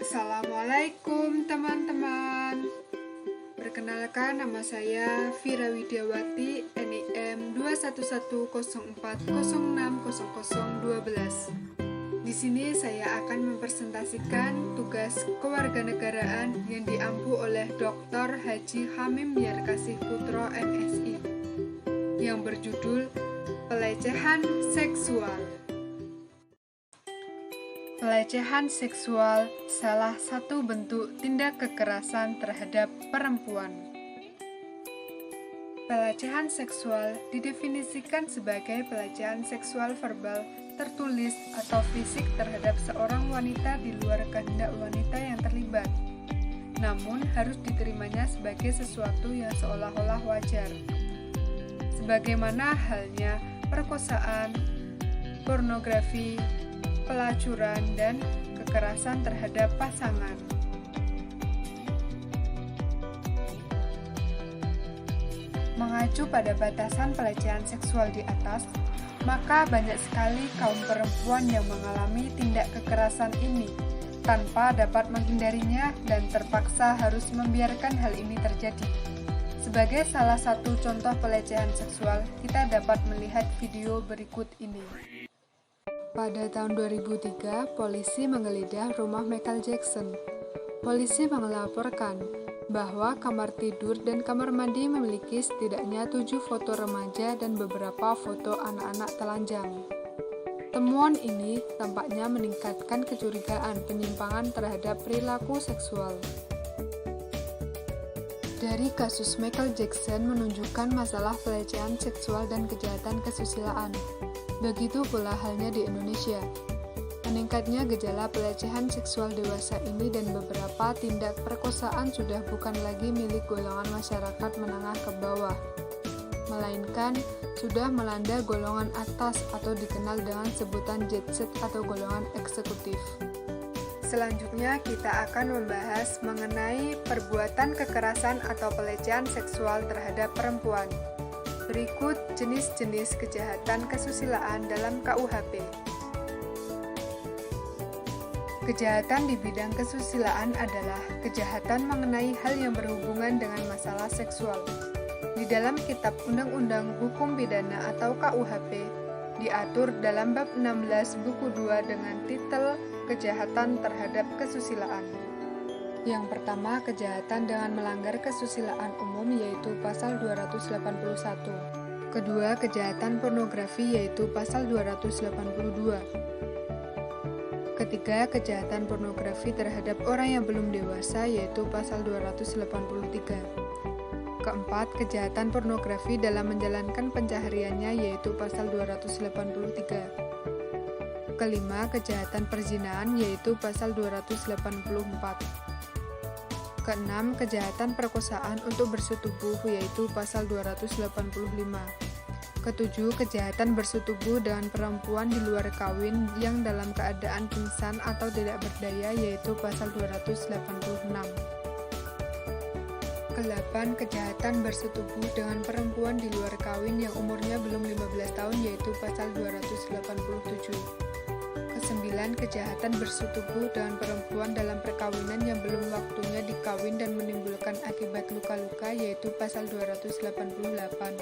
Assalamualaikum teman-teman. Perkenalkan, nama saya Vira Widiawati, NIM 21104060012. Di sini saya akan mempresentasikan tugas kewarganegaraan yang diampu oleh Dr. Haji Hamim Yarkasih Putro, MSI, yang berjudul Pelecehan Seksual. Pelecehan seksual salah satu bentuk tindak kekerasan terhadap perempuan. Pelecehan seksual didefinisikan sebagai pelecehan seksual verbal, tertulis, atau fisik terhadap seorang wanita di luar kehendak wanita yang terlibat, namun harus diterimanya sebagai sesuatu yang seolah-olah wajar. Sebagaimana halnya perkosaan, pornografi, pelacuran, dan kekerasan terhadap pasangan. Mengacu pada batasan pelecehan seksual di atas, maka banyak sekali kaum perempuan yang mengalami tindak kekerasan ini tanpa dapat menghindarinya dan terpaksa harus membiarkan hal ini terjadi. Sebagai salah satu contoh pelecehan seksual, kita dapat melihat video berikut ini. Pada tahun 2003, polisi menggeledah rumah Michael Jackson. Polisi melaporkan bahwa kamar tidur dan kamar mandi memiliki setidaknya 7 foto remaja dan beberapa foto anak-anak telanjang. Temuan ini tampaknya meningkatkan kecurigaan penyimpangan terhadap perilaku seksual. Dari kasus Michael Jackson menunjukkan masalah pelecehan seksual dan kejahatan kesusilaan. Begitu pula halnya di Indonesia. Meningkatnya gejala pelecehan seksual dewasa ini dan beberapa tindak perkosaan sudah bukan lagi milik golongan masyarakat menengah ke bawah, melainkan sudah melanda golongan atas atau dikenal dengan sebutan jet set atau golongan eksekutif. Selanjutnya kita akan membahas mengenai perbuatan kekerasan atau pelecehan seksual terhadap perempuan. Berikut jenis-jenis kejahatan kesusilaan dalam KUHP. Kejahatan di bidang kesusilaan adalah kejahatan mengenai hal yang berhubungan dengan masalah seksual. Di dalam Kitab Undang-Undang Hukum Pidana atau KUHP, diatur dalam bab 16 buku 2 dengan titel Kejahatan terhadap Kesusilaan. Yang pertama, kejahatan dengan melanggar kesusilaan umum yaitu pasal 281. Kedua, kejahatan pornografi yaitu pasal 282. Ketiga, kejahatan pornografi terhadap orang yang belum dewasa yaitu pasal 283. Keempat, kejahatan pornografi dalam menjalankan pencahariannya yaitu pasal 283. Kelima, kejahatan perzinahan yaitu pasal 284. Keenam, kejahatan perkosaan untuk bersetubuh yaitu pasal 285. Ketujuh, kejahatan bersetubuh dengan perempuan di luar kawin yang dalam keadaan pingsan atau tidak berdaya yaitu pasal 286. Kedelapan, kejahatan bersetubuh dengan perempuan di luar kawin yang umurnya belum 15 tahun yaitu pasal 287. Kesembilan, kejahatan bersetubuh dengan perempuan dalam perkawinan yang belum waktunya dikawin dan menimbulkan akibat luka-luka yaitu pasal 288.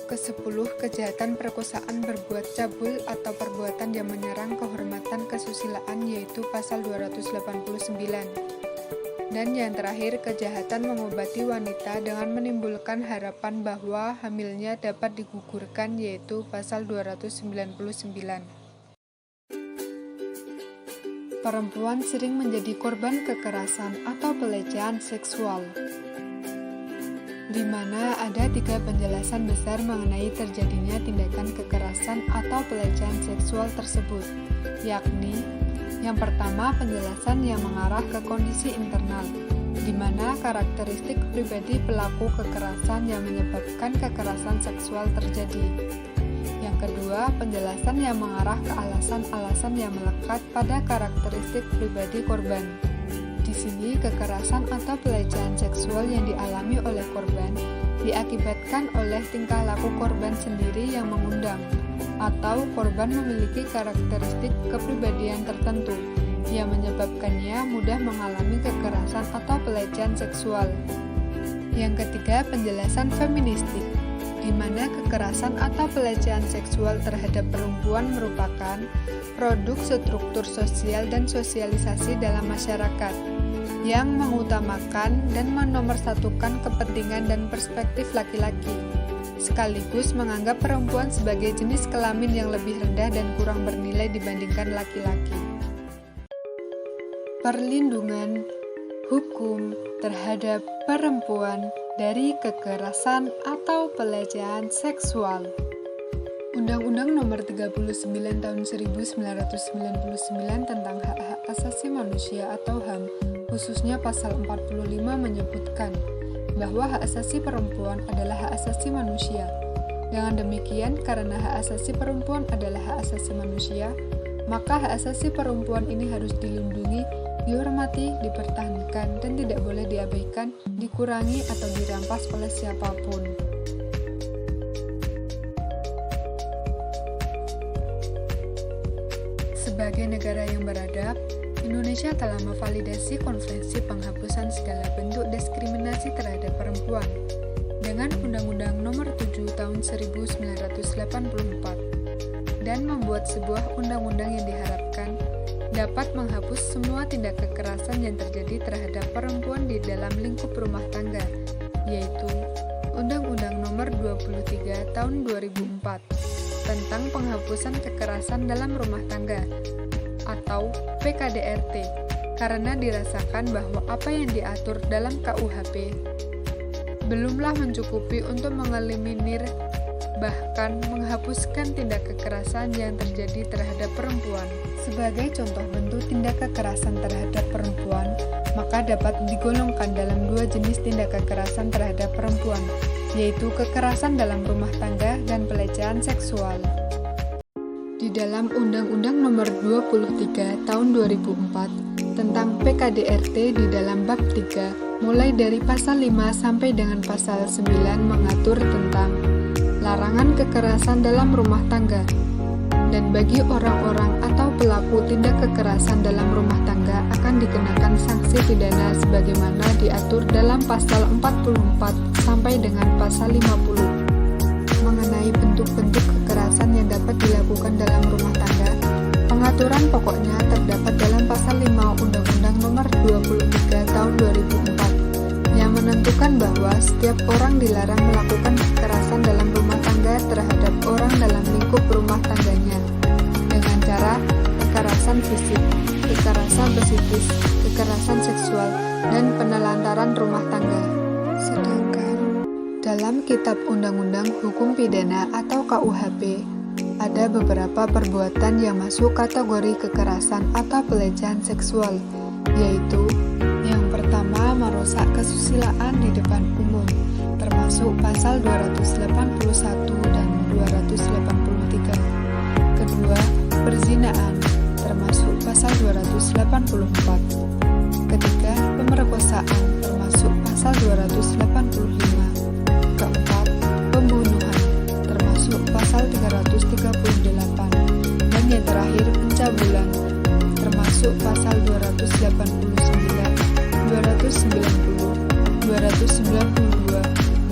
Kesepuluh, kejahatan perkosaan berbuat cabul atau perbuatan yang menyerang kehormatan kesusilaan yaitu pasal 289. Dan yang terakhir, kejahatan mengobati wanita dengan menimbulkan harapan bahwa hamilnya dapat digugurkan yaitu pasal 299. Perempuan sering menjadi korban kekerasan atau pelecehan seksual, di mana ada 3 penjelasan besar mengenai terjadinya tindakan kekerasan atau pelecehan seksual tersebut, yakni yang pertama, penjelasan yang mengarah ke kondisi internal, di mana karakteristik pribadi pelaku kekerasan yang menyebabkan kekerasan seksual terjadi. Yang kedua, penjelasan yang mengarah ke alasan-alasan yang melekat pada karakteristik pribadi korban. Di sini, kekerasan atau pelecehan seksual yang dialami oleh korban diakibatkan oleh tingkah laku korban sendiri yang mengundang, atau korban memiliki karakteristik kepribadian tertentu yang menyebabkannya mudah mengalami kekerasan atau pelecehan seksual. Yang ketiga, penjelasan feministik, di mana kekerasan atau pelecehan seksual terhadap perempuan merupakan produk struktur sosial dan sosialisasi dalam masyarakat yang mengutamakan dan menomorsatukan kepentingan dan perspektif laki-laki, sekaligus menganggap perempuan sebagai jenis kelamin yang lebih rendah dan kurang bernilai dibandingkan laki-laki. Perlindungan hukum terhadap perempuan dari kekerasan atau pelecehan seksual. Undang-Undang Nomor 39 Tahun 1999 tentang Hak-Hak Asasi Manusia atau HAM, khususnya pasal 45 menyebutkan bahwa hak asasi perempuan adalah hak asasi manusia. Dengan demikian, karena hak asasi perempuan adalah hak asasi manusia, maka hak asasi perempuan ini harus dilindungi, dihormati, dipertahankan, dan tidak boleh diabaikan, dikurangi, atau dirampas oleh siapapun. Sebagai negara yang beradab, Indonesia telah memvalidasi Konvensi Penghapusan Segala Bentuk Diskriminasi Terhadap Perempuan dengan Undang-Undang Nomor 7 Tahun 1984 dan membuat sebuah undang-undang yang diharapkan dapat menghapus semua tindak kekerasan yang terjadi terhadap perempuan di dalam lingkup rumah tangga, yaitu Undang-Undang Nomor 23 Tahun 2004 tentang penghapusan kekerasan dalam rumah tangga atau PKDRT, karena dirasakan bahwa apa yang diatur dalam KUHP belumlah mencukupi untuk mengeliminir bahkan menghapuskan tindak kekerasan yang terjadi terhadap perempuan. Sebagai contoh bentuk tindak kekerasan terhadap perempuan, maka dapat digolongkan dalam dua jenis tindak kekerasan terhadap perempuan, yaitu kekerasan dalam rumah tangga dan pelecehan seksual. Di dalam Undang-Undang Nomor 23 Tahun 2004 tentang PKDRT di dalam bab 3, mulai dari pasal 5 sampai dengan pasal 9 mengatur tentang larangan kekerasan dalam rumah tangga. Dan bagi orang-orang atau pelaku tindak kekerasan dalam rumah tangga akan dikenakan sanksi pidana sebagaimana diatur dalam pasal 44 sampai dengan pasal 50. Mengenai bentuk-bentuk kekerasan yang dapat dilakukan dalam rumah tangga, pengaturan pokoknya terdapat dalam pasal 5 Undang-Undang Nomor 23 Tahun 2004 yang menentukan bahwa setiap orang dilarang melakukan kekerasan dalam rumah tangga terhadap orang dalam lingkup rumah tangganya dengan cara kekerasan fisik, kekerasan psikis, kekerasan seksual, dan penelantaran rumah tangga. Sedangkan dalam Kitab Undang-Undang Hukum Pidana atau KUHP, ada beberapa perbuatan yang masuk kategori kekerasan atau pelecehan seksual, yaitu yang pertama, merusak kesusilaan di depan umum, termasuk pasal 281 dan 283. Kedua, perzinaan, termasuk pasal 284. Ketiga, pemerkosaan, termasuk pasal 285. Keempat, pembunuhan, termasuk pasal 338. Dan yang terakhir, pencabulan, termasuk pasal 289, 290, 292,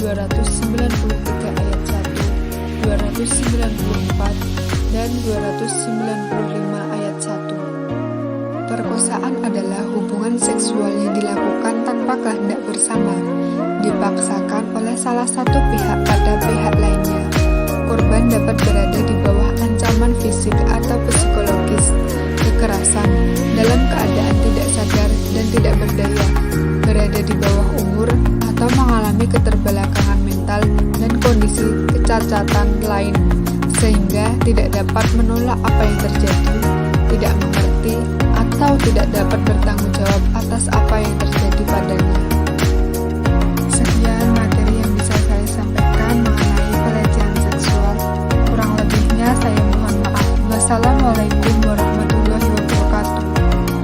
293 ayat 1, 294, dan 295 ayat 1. Perkosaan adalah hubungan seksual yang dilakukan tanpa kehendak bersama, dipaksakan oleh salah satu pihak pada pihak lainnya. Korban dapat berada di bawah ancaman fisik atau psikologis, kekerasan, dalam keadaan tidak sadar dan tidak berdaya, berada di bawah umur, atau mengalami keterbelakangan mental dan kondisi kecacatan lain, sehingga tidak dapat menolak apa yang terjadi, tidak mengerti, atau tidak dapat bertanggung jawab atas apa yang terjadi padanya.